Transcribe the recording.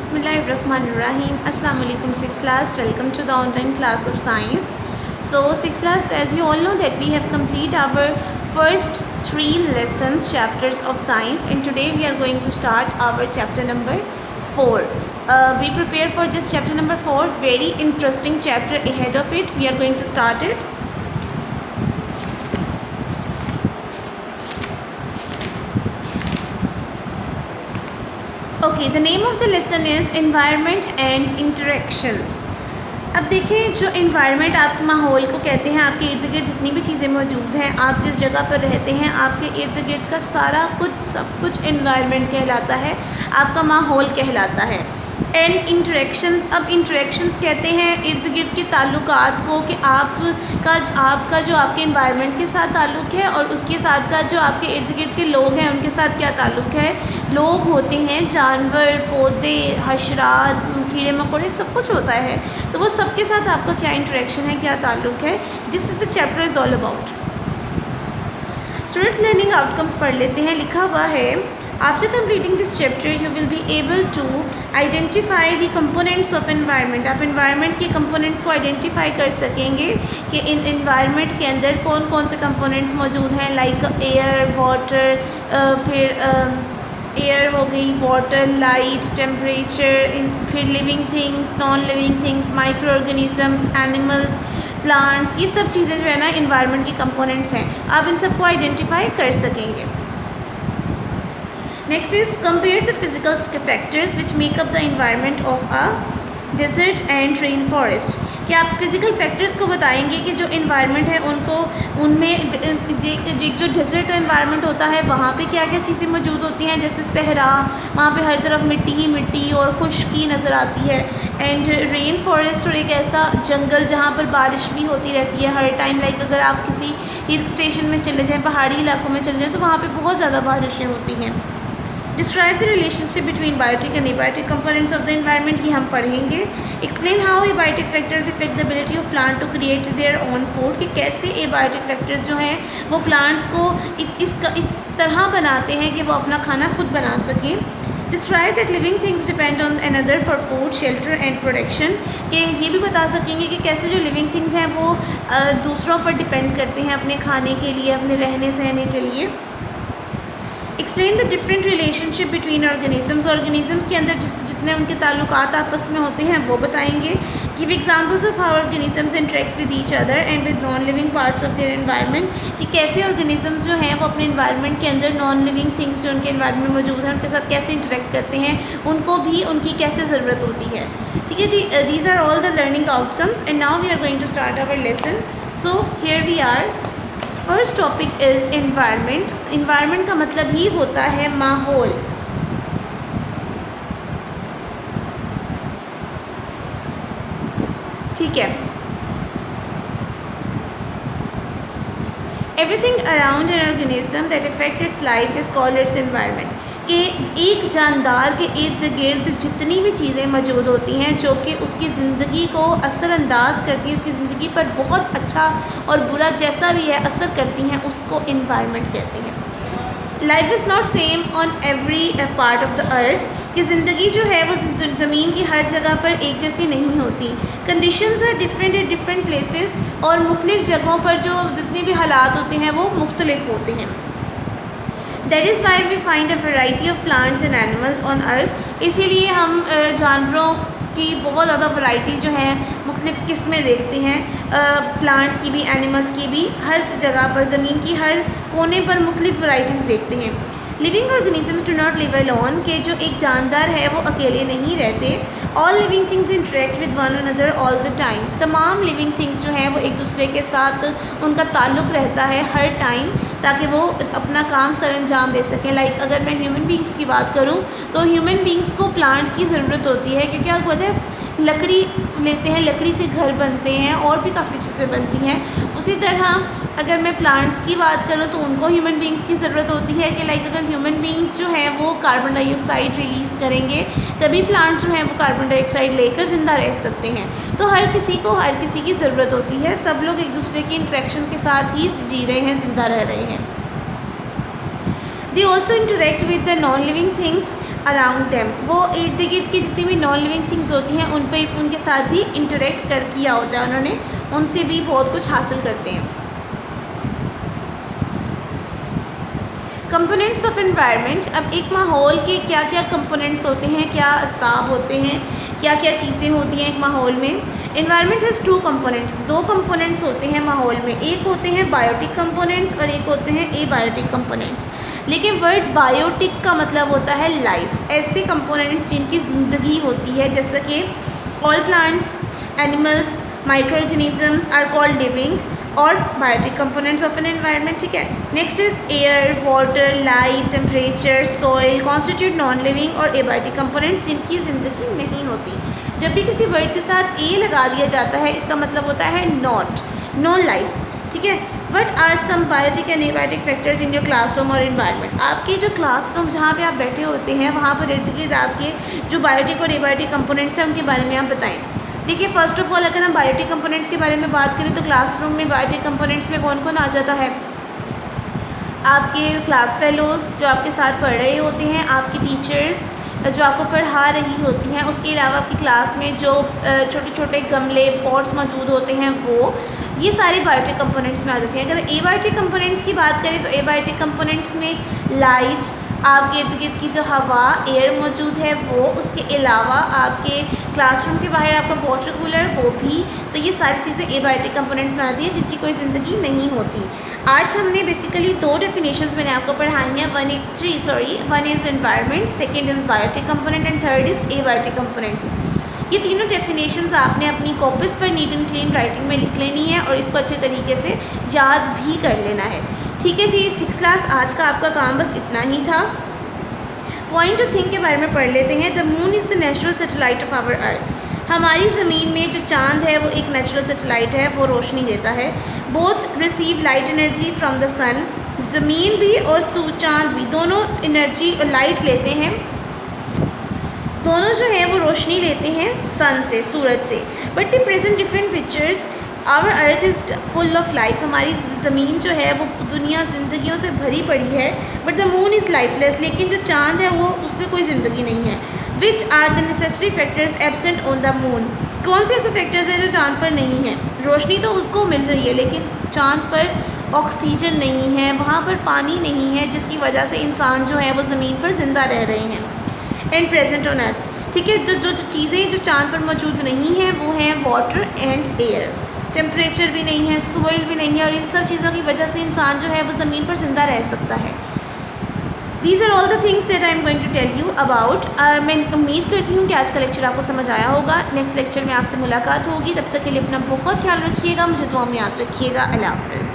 Bismillahirrahmanirrahim. Assalamu alaikum 6th class. Welcome to the online class of science. So 6th class, as you all know that we have completed our first 3 lessons, chapters of science, and today we are going to start our chapter number 4. Be prepared for this chapter number 4. Very interesting chapter ahead of it. We are going to start it. Okay, the name of the lesson is environment and interactions. अब देखें, जो environment आप माहौल को कहते हैं, आपके इर्द गिर्द जितनी भी चीज़ें मौजूद हैं, आप जिस जगह पर रहते हैं, आपके इर्द गिर्द का सारा कुछ, सब कुछ एनवायरनमेंट कहलाता है, आपका माहौल कहलाता है। एंड इंटरेक्शंस, अब इंटरेक्शंस कहते हैं इर्द गिर्द के ताल्लुकात को, कि आपका जो आपके एनवायरनमेंट के साथ ताल्लुक़ है और उसके साथ साथ जो आपके इर्द गिर्द के लोग हैं उनके साथ क्या ताल्लुक़ है। लोग होते हैं, जानवर, पौधे, हशरात, कीड़े मकोड़े, सब कुछ होता है, तो वो सबके साथ आपका क्या इंटरेक्शन है, क्या ताल्लुक़ है। This is the chapter is all about. Student learning outcomes पढ़ लेते हैं। लिखा हुआ है, after completing this chapter you will be able to identify the components of environment. आप एनवायरनमेंट के कंपोनेंट्स को आइडेंटिफाई कर सकेंगे कि इन एनवायरनमेंट के अंदर कौन कौन से कंपोनेंट्स मौजूद हैं, लाइक एयर, वाटर, फिर एयर हो गई, वाटर, लाइट, टेम्परेचर, फिर living things, non living things, micro organisms, animals, plants, ये सब चीज़ें जो है ना एनवायरनमेंट की कंपोनेंट्स हैं। आप इन सबको आइडेंटिफाई कर सकेंगे। Next is compare the physical factors which make up the environment of a desert and rain forest. कि आप फिज़िकल फैक्टर्स को बताएंगे कि जो एनवायरनमेंट है उनमें एक जो डेजर्ट एनवायरनमेंट होता है वहाँ पे क्या क्या चीज़ें मौजूद होती हैं, जैसे सहरा, वहाँ पे हर तरफ मिट्टी ही मिट्टी और खुश्की नज़र आती है। एंड रेन फॉरेस्ट, और एक ऐसा जंगल जहाँ पर बारिश भी होती रहती है हर टाइम। लाइक अगर आप किसी हिल स्टेशन में चले जाएँ, पहाड़ी इलाकों में चले जाएँ, तो वहाँ पर बहुत ज़्यादा बारिशें होती हैं। Describe the relationship between biotic and abiotic components of the environment, ये हम पढ़ेंगे। Explain how abiotic factors effect the ability of plant to create their own food, कि कैसे एबायोटिक फैक्टर्स जो हैं वो प्लांट्स को इस तरह बनाते हैं कि वो अपना खाना खुद बना सकें। Describe that living things depend on another for food, shelter and protection, कि ये भी बता सकेंगे कि कैसे जो लिविंग थिंग्स हैं वो दूसरों पर डिपेंड करते हैं अपने खाने के लिए, अपने रहने सहने के लिए। Explain the different relationship between organisms, organisms के अंदर जितने उनके ताल्लुकात आपस में होते हैं वो बताएंगे। Give examples of how organisms interact with each other and with non living parts of their environment, कि कैसे ऑर्गेनिजम्स जो हैं वो अपने एनवायरनमेंट के अंदर नॉन लिविंग थिंग्स जो उनके एनवायरनमेंट में मौजूद हैं उनके साथ कैसे इंटरेक्ट करते हैं, उनको भी उनकी कैसे ज़रूरत होती है। ठीक है जी, these are all the learning outcomes and now we are going to start our lesson. So here we are. First topic is environment. Environment का मतलब ही होता है माहौल। ठीक है। Everything around an organism that affect its life is called its environment, कि एक जानदार के इर्द गिर्द जितनी भी चीज़ें मौजूद होती हैं जो कि उसकी ज़िंदगी को असरअंदाज करती हैं, उसकी ज़िंदगी पर बहुत अच्छा और बुरा जैसा भी है असर करती हैं, उसको एनवायरनमेंट कहते हैं। Life is not same on every part of the earth, कि ज़िंदगी जो है वो ज़मीन की हर जगह पर एक जैसी नहीं होती। Conditions are different at different places, और मुख्तलिफ़ जगहों पर जो जितने भी हालात होते हैं वो मुख्तलिफ होते हैं। That is why we find a variety of plants and animals on earth, इसीलिए हम जानवरों की बहुत ज़्यादा वैरायटी जो है मुख्तलिफ़ किस्में देखते हैं, प्लांट्स की भी, एनिमल्स की भी, हर जगह पर ज़मीन की हर कोने पर मुख्तलिफ़ वैरायटीज़ देखते हैं। Living organisms do not live alone, के जो एक जानदार है वो अकेले नहीं रहते। All living things interact with one another all the time, तमाम लिविंग थिंग्स जो हैं वो एक दूसरे के साथ उनका ताल्लुक़ रहता है हर टाइम, ताकि वो अपना काम सर अंजाम दे सकें। लाइक अगर मैं ह्यूमन बींग्स की बात करूँ तो ह्यूमन बींग्स को प्लांट्स की ज़रूरत होती है, क्योंकि आपको पता है लकड़ी लेते हैं, लकड़ी से घर बनते हैं और भी काफ़ी चीज़ें बनती हैं। उसी तरह अगर मैं प्लांट्स की बात करूँ तो उनको ह्यूमन बींग्स की ज़रूरत होती है, कि लाइक अगर ह्यूमन बींग्स जो हैं वो कार्बन डाइऑक्साइड रिलीज़ करेंगे तभी प्लांट्स जो हैं वो कार्बन डाइऑक्साइड लेकर ज़िंदा रह सकते हैं। तो हर किसी को हर किसी की ज़रूरत होती है, सब लोग एक दूसरे की इंटरेक्शन के साथ ही जी रहे हैं, ज़िंदा रह रहे हैं। They also interact with the non-living things around them, वो इर्द गिर्द की जितनी भी नॉन लिविंग थिंग्स होती हैं उन पे उनके साथ भी इंटरेक्ट किया होता है उन्होंने, उनसे भी बहुत कुछ हासिल करते हैं। कंपोनेंट्स ऑफ एनवायरनमेंट, अब एक माहौल के क्या क्या कंपोनेंट्स होते हैं, क्या असाब होते हैं, क्या क्या चीज़ें होती हैं एक माहौल में। एनवायरनमेंट हैज़ टू कंपोनेंट्स, दो कंपोनेंट्स होते हैं माहौल में, एक होते हैं बायोटिक कंपोनेंट्स और एक होते हैं एबायोटिक कंपोनेंट्स। लेकिन वर्ड बायोटिक का मतलब होता है लाइफ, ऐसे कंपोनेंट्स जिनकी ज़िंदगी होती है, जैसे कि all plants, animals, microorganisms are called living और biotic components of an environment. ठीक है, next is air, water, light, temperature, soil constitute non living और एबायोटिक कंपोनेंट्स जिनकी ज़िंदगी नहीं होती। जब भी किसी वर्ड के साथ ए लगा दिया जाता है इसका मतलब होता है नॉट, नो लाइफ। ठीक है, what are some biotic and abiotic factors in your classroom और इन्वायरमेंट, आपके जो क्लासरूम जहाँ पे आप बैठे होते हैं वहाँ पर इर्द गिर्द आपके जो बायोटिक और एबायोटिक कंपोनेंट्स हैं उनके बारे में आप बताएं। देखिए, फ़र्स्ट ऑफ ऑल अगर हम बायोटिक कंपोनेंट्स के बारे में बात करें तो क्लासरूम में बायोटिक कंपोनेंट्स में कौन कौन आ जाता है? आपके क्लास फेलोज़ जो आपके साथ पढ़ रहे होते हैं, आपकी टीचर्स जो आपको पढ़ा रही होती हैं, उसके अलावा आपकी क्लास में जो छोटे छोटे गमले पॉट्स मौजूद होते हैं वो, ये सारे बायोटिक कंपोनेंट्स में आ जाते हैं। अगर एबायोटिक कंपोनेंट्स की बात करें तो एबायोटिक कंपोनेंट्स में लाइट, आपके इर्द गिर्द की जो हवा एयर मौजूद है वो, उसके अलावा आपके क्लासरूम के बाहर आपका वाटर कूलर वो भी, तो ये सारी चीज़ें एबायोटिक कंपोनेंट्स में आती हैं जिनकी कोई ज़िंदगी नहीं होती। आज हमने बेसिकली दो डेफिनेशंस मैंने आपको पढ़ाई हैं, one is environment, second is biotic component and third is abiotic components. ये तीनों डेफिनेशंस आपने अपनी कॉपीज़ पर नीट एंड क्लीन राइटिंग में लिख लेनी है और इसको अच्छे तरीके से याद भी कर लेना है। ठीक है जी, 6th क्लास आज का आपका काम बस इतना ही था। पॉइंट टू थिंक के बारे में पढ़ लेते हैं। The moon is the natural satellite of our earth, हमारी ज़मीन में जो चाँद है वो एक नेचुरल सैटेलाइट है, वो रोशनी देता है। Both receive light energy from the sun, ज़मीन भी और चाँद भी दोनों एनर्जी और लाइट लेते हैं, दोनों जो है वो रोशनी लेते हैं सन से, सूरज से। But the present different pictures, our earth is full of life, हमारी ज़मीन जो है वो दुनिया ज़िंदगियों से भरी पड़ी है। But the moon is lifeless, लेकिन जो चाँद है वो उसमें कोई ज़िंदगी नहीं है। Which are the necessary factors absent on the moon, कौन से ऐसे फैक्टर्स हैं जो चाँद पर नहीं हैं? रोशनी तो उसको मिल रही है लेकिन चाँद पर ऑक्सीजन नहीं है, वहाँ पर पानी नहीं है, जिसकी वजह से इंसान जो है वो ज़मीन पर ज़िंदा रह रहे हैं। एंड प्रेजेंट ऑन अर्थ, ठीक है, जो चीज़ें जो चाँद पर मौजूद नहीं हैं वो हैं वाटर एंड एयर, टेम्परेचर भी नहीं है, सॉइल भी नहीं है, और इन सब चीज़ों की वजह से इंसान जो है वो ज़मीन पर ज़िंदा रह सकता है। These are all the things that I am going to tell you about. मैं उम्मीद करती हूँ कि आज का लेक्चर आपको समझ आया होगा। नेक्स्ट लेक्चर में आपसे मुलाकात होगी, तब तक के लिए अपना बहुत ख्याल रखिएगा, मुझे दुआ में याद रखिएगा। अल्लाह हाफ़िज़।